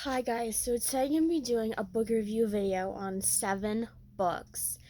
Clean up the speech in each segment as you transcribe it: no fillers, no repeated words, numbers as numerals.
Hi guys, so today I'm going to be doing a book review video on 7 books.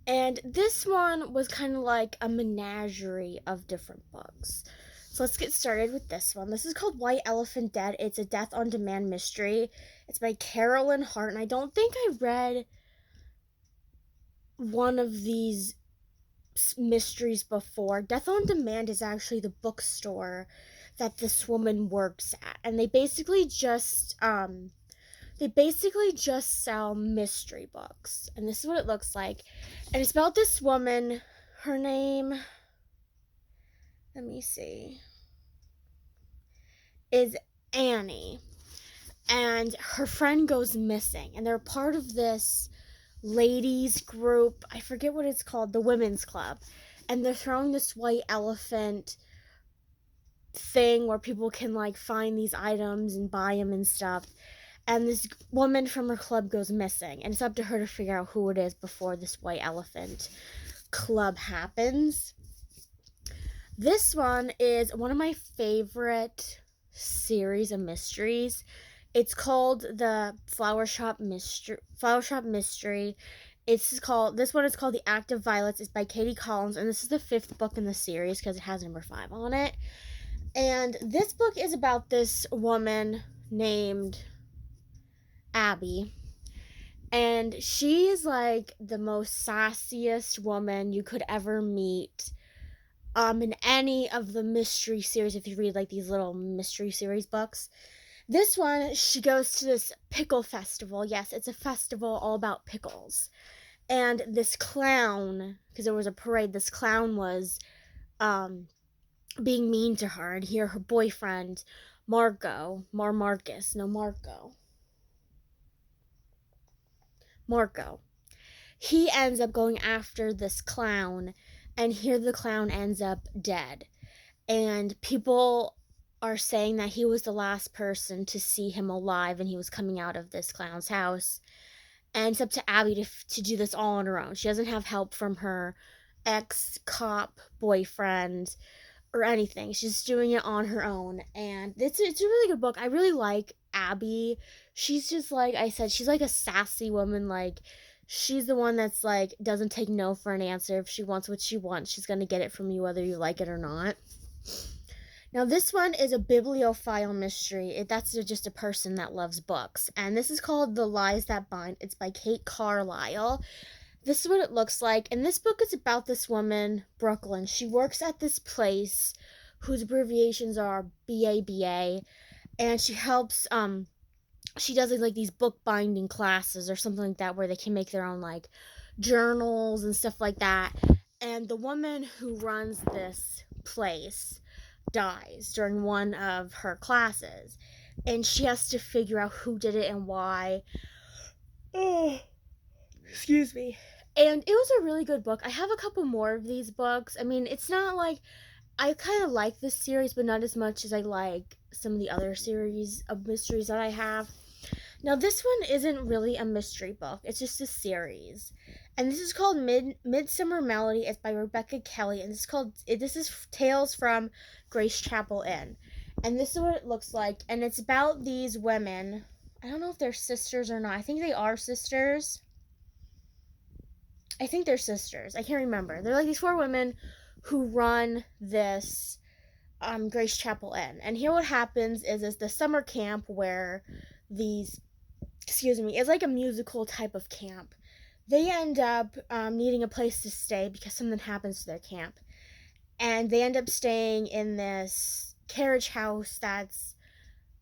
And this one was kind of like a menagerie of different books. So let's get started with this one. This is called White Elephant Dead. It's a death on demand mystery. It's by Caroyln, Hart, and I don't think I read one of these mysteries before. Death on Demand is actually the bookstore that this woman works at, and they basically just sell mystery books. And this is what it looks like. And it's about this woman. Her name, let me see, is Annie. And her friend goes missing. And they're part of this ladies group. I forget what it's called, the women's club. And they're throwing this white elephant thing where people can like find these items and buy them and stuff. And this woman from her club goes missing, and it's up to her to figure out who it is before this white elephant club happens. This one is one of my favorite series of mysteries. It's called the Flower Shop Mystery. This one is called The Act of Violence. It's by Katie Collins, and this is the 5th book in the series because it has number 5 on it. And this book is about this woman named Abby, and she is like the most sassiest woman you could ever meet in any of the mystery series. If you read like these little mystery series books, this one, she goes to this pickle festival. Yes, it's a festival all about pickles. And this clown, because there was a parade, this clown was being mean to her, and here her boyfriend Marco, Marco. He ends up going after this clown, and here the clown ends up dead. And people are saying that he was the last person to see him alive, and he was coming out of this clown's house. And it's up to Abby to do this all on her own. She doesn't have help from her ex-cop boyfriend or anything. She's doing it on her own, and it's a really good book. I really like Abby. She's just like I said, she's like a sassy woman. Like, she's the one that's like doesn't take no for an answer. If she wants what she wants, she's gonna get it from you whether you like it or not. Now this one is a bibliophile mystery. That's just a person that loves books, and this is called The Lies That Bind. It's by Kate Carlisle. This is what it looks like. And this book is about this woman, Brooklyn. She works at this place whose abbreviations are BABA. And she helps, she does like these book binding classes or something like that where they can make their own like journals and stuff like that. And the woman who runs this place dies during one of her classes. And she has to figure out who did it and why. Oh, excuse me. And it was a really good book. I have a couple more of these books. I mean, it's not like I kind of like this series, but not as much as I like some of the other series of mysteries that I have. Now, this one isn't really a mystery book. It's just a series. And this is called Midsummer Melody. It's by Rebecca Kelly. And this is Tales from Grace Chapel Inn. And this is what it looks like. And it's about these women. I don't know if they're sisters or not. I think they are sisters. I think they're sisters. I can't remember. They're like these 4 women who run this Grace Chapel Inn. And here what happens is the summer camp where it's like a musical type of camp. They end up needing a place to stay because something happens to their camp. And they end up staying in this carriage house that's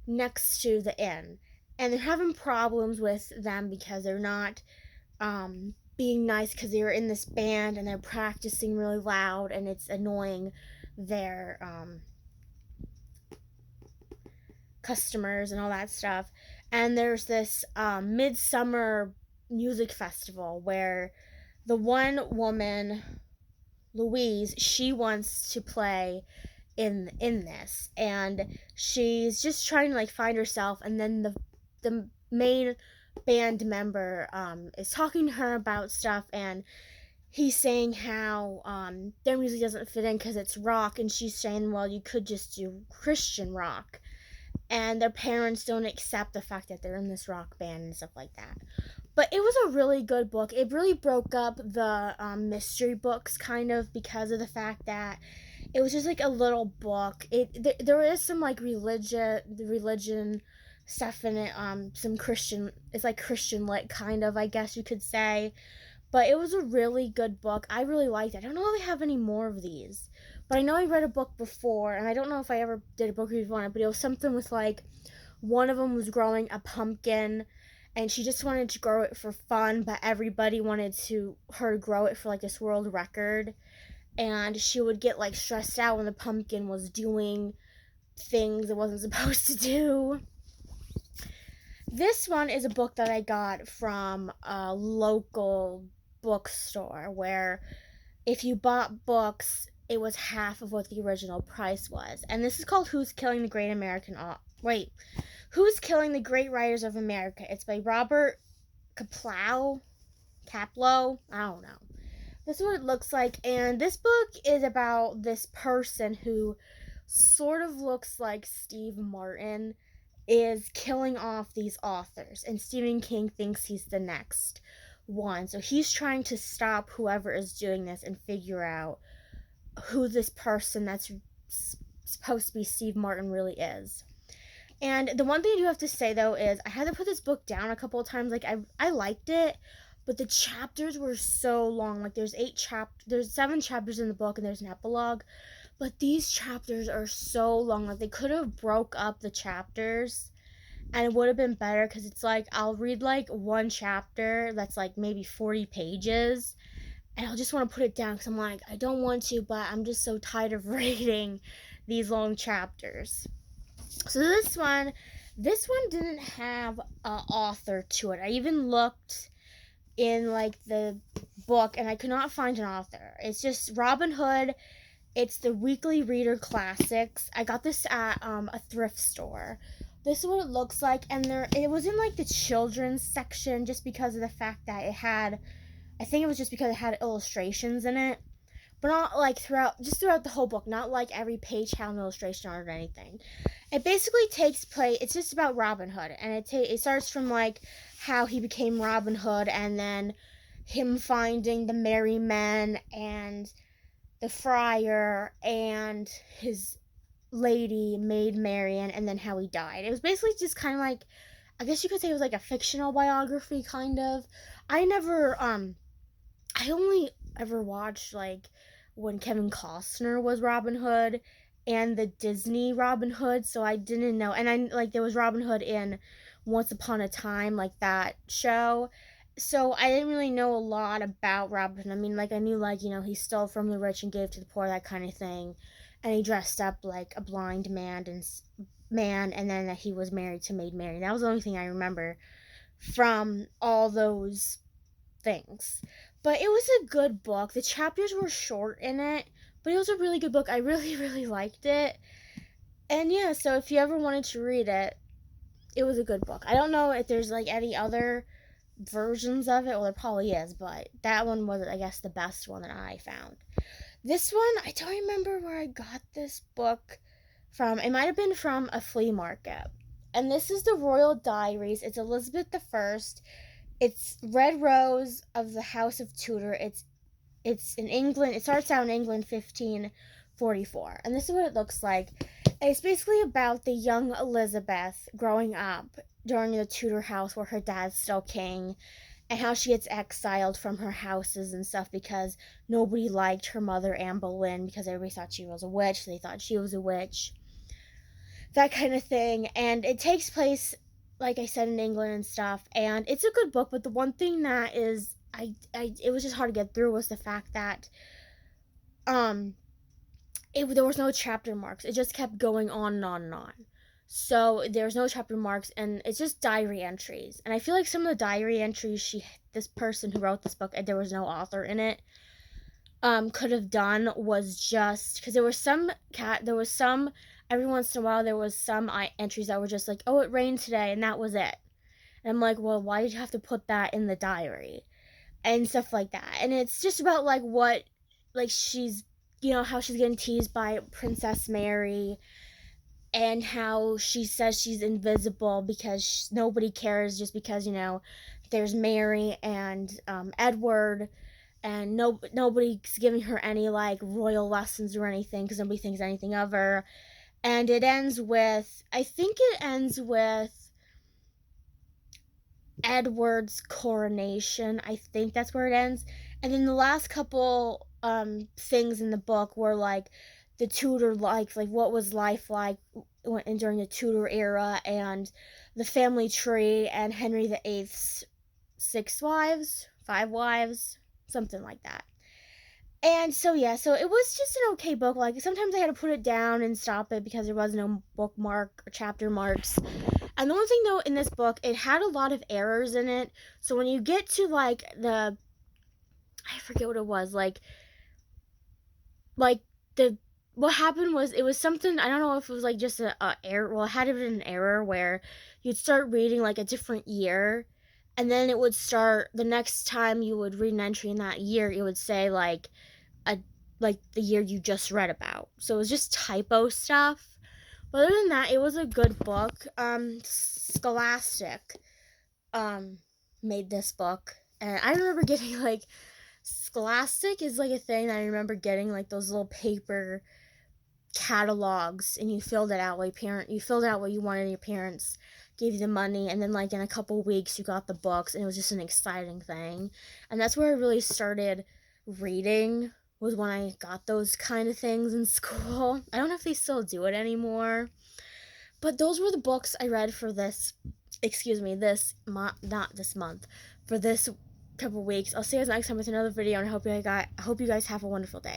next to the inn. And they're having problems with them because they're not being nice because they were in this band and they're practicing really loud, and it's annoying their customers and all that stuff. And there's this Midsummer music festival where the one woman, Louise, she wants to play in this, and she's just trying to like find herself. And then the main band member is talking to her about stuff, and he's saying how their music doesn't fit in because it's rock, and she's saying, well, you could just do Christian rock. and their parents don't accept the fact that they're in this rock band and stuff like that. But it was a really good book. It really broke up the mystery books kind of, because of the fact that it was just like a little book. There is some like religion stuff in it. Some Christian. It's like Christian lit kind of, I guess you could say. But it was a really good book. I really liked it. I don't know if they have any more of these, but I know I read a book before, and I don't know if I ever did a book review on it. But it was something with like one of them was growing a pumpkin, and she just wanted to grow it for fun, but everybody wanted her to grow it for like this world record, and she would get like stressed out when the pumpkin was doing things it wasn't supposed to do. This one is a book that I got from a local bookstore where if you bought books, it was half of what the original price was. And this is called Who's Killing the Great American Who's Killing the Great Writers of America? It's by Robert Kaplow. I don't know. This is what it looks like, and this book is about this person who sort of looks like Steve Martin is killing off these authors, and Stephen King thinks he's the next one. So he's trying to stop whoever is doing this and figure out who this person that's supposed to be Steve Martin really is. And the one thing I do have to say though is I had to put this book down a couple of times. Like I liked it, but the chapters were so long. Like there's 7 chapters in the book, and there's an epilogue. But these chapters are so long. Like they could have broke up the chapters, and it would have been better, because it's like I'll read like one chapter that's like maybe 40 pages, and I'll just want to put it down because I'm like, I don't want to, but I'm just so tired of reading these long chapters. So this one didn't have an author to it. I even looked in like the book, and I could not find an author. It's just Robin Hood. It's the Weekly Reader Classics. I got this at a thrift store. This is what it looks like, and it was in like the children's section, just because of the fact that I think it was just because it had illustrations in it, but not like throughout the whole book. Not like every page had an illustration on it or anything. It basically takes place. It's just about Robin Hood, and it starts from like how he became Robin Hood, and then him finding the merry men and the friar and his lady Maid Marian, and then how he died. It was basically just kind of like, I guess you could say it was like a fictional biography kind of. I only ever watched like when Kevin Costner was Robin Hood and the Disney Robin Hood, so I didn't know. And I like there was Robin Hood in Once Upon a Time, like that show. So I didn't really know a lot about Robin Hood. I mean, like I knew like, he stole from the rich and gave to the poor, that kind of thing. And he dressed up like a blind man, and then that he was married to Maid Marian. That was the only thing I remember from all those things. But it was a good book. The chapters were short in it, but it was a really good book. I really, really liked it. And yeah, so if you ever wanted to read it, it was a good book. I don't know if there's like any other versions of it. Well, there probably is, but that one was, I guess, the best one that I found. This one, I don't remember where I got this book from. It might have been from a flea market. And this is the Royal Diaries. It's Elizabeth I. It's Red Rose of the House of Tudor. It's in England. It starts out in England, 1544. And this is what it looks like. It's basically about the young Elizabeth growing up during the Tudor house where her dad's still king, and how she gets exiled from her houses and stuff because nobody liked her mother, Anne Boleyn, because everybody thought she was a witch. They thought she was a witch. That kind of thing. And it takes place, like I said, in England and stuff. And it's a good book, but the one thing that is, it was just hard to get through was the fact that there was no chapter marks. It just kept going on and on and on. So there's no chapter marks, and it's just diary entries. And I feel like some of the diary entries this person who wrote this book, and there was no author in it, could have done was just, because there was some every once in a while there was some entries that were just like, oh, it rained today, and that was it. And I'm like, well, why did you have to put that in the diary? And stuff like that. And it's just about like what, like she's, how she's getting teased by Princess Mary, and how she says she's invisible because nobody cares, just because, there's Mary and Edward, and nobody's giving her any like royal lessons or anything because nobody thinks anything of her. And it ends with, I think it ends with Edward's coronation. I think that's where it ends. And then the last couple things in the book were like the Tudor life, like what was life like during the Tudor era, and the family tree, and Henry VIII's 6 wives, 5 wives, something like that. And so yeah, so it was just an okay book. Like sometimes I had to put it down and stop it because there was no bookmark or chapter marks. And the one thing though in this book, it had a lot of errors in it. So when you get to like I forget what it was, like the what happened was, it was something, I don't know if it was like just a error. Well, it had been an error where you'd start reading like a different year, and then it would start the next time you would read an entry in that year, it would say a like the year you just read about. So it was just typo stuff. But other than that, it was a good book. Scholastic made this book, and I remember getting like, Scholastic is like a thing that I remember getting, like those little paper catalogs, and you filled it out like you filled out what you wanted, your parents gave you the money, and then like in a couple weeks you got the books, and it was just an exciting thing. And that's where I really started reading, was when I got those kind of things in school. I don't know if they still do it anymore, but those were the books I read for this, not this month, for this couple weeks. I'll see you guys next time with another video, and I hope you guys have a wonderful day.